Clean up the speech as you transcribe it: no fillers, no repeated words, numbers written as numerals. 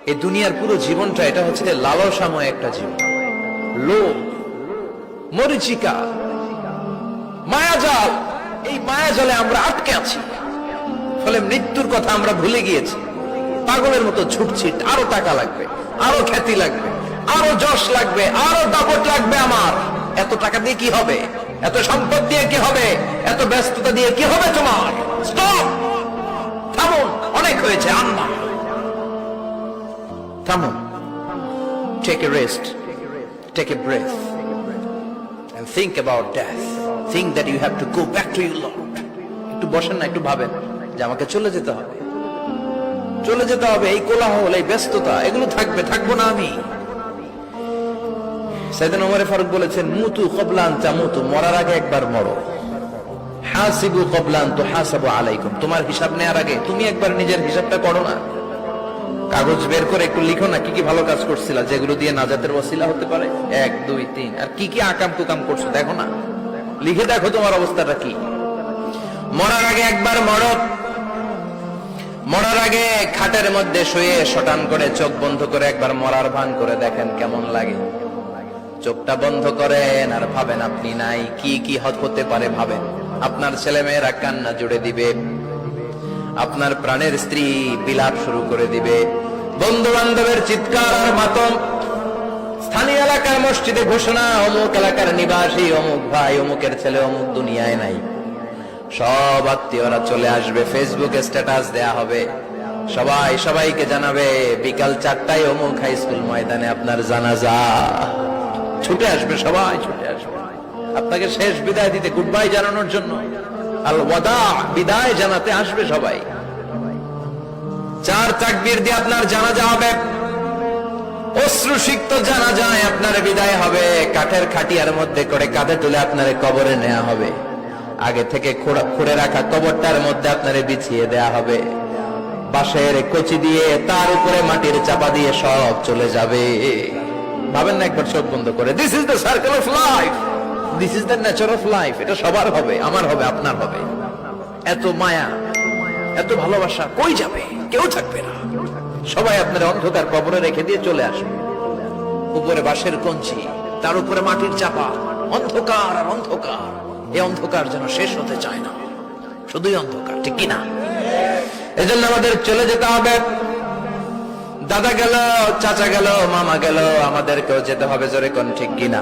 এই দুনিয়ার পুরো জীবনটা এটা হচ্ছে লালসাময় একটা জীবন, লোভ, মরিচিকা, মায়াজাল। এই মায়াজালে আমরা আটকে আছি, ফলে মৃত্যুর কথা আমরা ভুলে গিয়েছি। পাগলের মতো ছুটছি, আরো টাকা লাগবে, আরো খ্যাতি লাগবে, আরো যশ লাগবে, আরো দাপট লাগবে। আমার এত টাকা দিয়ে কি হবে? এত সম্পদ দিয়ে কি হবে? এত ব্যস্ততা দিয়ে কি হবে? তোমার স্টপ, থামুন, অনেক হয়েছে। আম্মা থামুন, take a rest, take a breath and think about death. Think that you have to go back to your Lord. একটু বসেন না, একটু ভাবেন যে আমাকে চলে যেতে হবে, চলে যেতে হবে। এই কোলাহল, এই ব্যস্ততা, এগুলো থাকবে, থাকবো না আমি। সাইয়েদনা ওমর ফারুক বলেছেন, মুতু ক্বাবলা আন তামুতু, মরার আগে একবার মরো। হাসিবু ক্বাবলা আন তুহাসাবু আলাইকুম, তোমার হিসাব নেওয়ার আগে তুমি একবার নিজের হিসাবটা করো না। কাগজ বের করে একটু লিখো না, কি কি ভালো কাজ করছিলা, যেগুলো দিয়ে নাজাতের ওসিলা হতে পারে। 1 2 3, আর কি কি আকাম কুকাম করছো দেখো না, লিখে দেখো তোমার অবস্থাটা কি। মরার আগে একবার মরো। মরার আগে খাটের মধ্যে শুয়ে শটান করে চোখ বন্ধ করে একবার মরার ভান করে দেখেন কেমন লাগে। চোখটা বন্ধ করেন আর ভাবেন আপনি নাই, কি কি হতে পারে ভাবেন। আপনার ছেলে মেয়েরা কান্না জুড়ে দিবে, আপনার প্রাণের স্ত্রী বিলাপ শুরু করে দিবে, বন্ধু বান্ধবের চিৎকার আর মাতম, স্থানীয় এলাকার মসজিদে ঘোষণা, অমুক এলাকার নিবাসী অমুক ভাই অমুকের ছেলে অমুক দুনিয়ায় নাই। সব আত্মীয়রা চলে আসবে, ফেসবুকে স্ট্যাটাস দেয়া হবে, সবাই সবাইকে জানাবে বিকাল 4টায় অমুক হাই স্কুল ময়দানে আপনার জানাজা। ছুটে আসবে, সবাই ছুটে আসবে আপনাকে শেষ বিদায় দিতে, গুড বাই জানানোর জন্য, আল ওয়াদা, বিদায় জানাতে আসবে সবাই। 4 তাকবীর দিয়ে আপনার জানাজা হবে, অশ্রুসিক্ত জানাজায় আপনার বিদায় হবে। কাঠের খাটিয়ার মধ্যে করে কাঁধে তুলে আপনার কবরে নেওয়া হবে। আগে থেকে খুঁড়ে রাখা কবরটার মধ্যে আপনারে বিছিয়ে দেয়া হবে। বাঁশের কচি দিয়ে তার উপরে মাটির চাপা দিয়ে সব চলে যাবে। ভাবেন না একবার চোখ বন্ধ করে, this is the circle of life, this is the nature of life. এটা সবার হবে, আমার হবে, আপনার হবে। এত মায়া, এত ভালোবাসা কই যাবে? কেউ থাকবে না, সবাই আপনার অন্ধকার কবরে রেখে দিয়ে চলে আসবে। উপরে বাঁশের কঞ্চি, তার উপরে মাটির চাপা, অন্ধকার আর অন্ধকার। এই অন্ধকার যেন শেষ হতে চায় না, শুধুই অন্ধকার, ঠিক কিনা? এজন্য আমাদের চলে যেতে হবে। দাদা গেল, চাচা গেল, মামা গেল, আমাদেরকেও যেতে হবে, জোরে কোন ঠিক কিনা?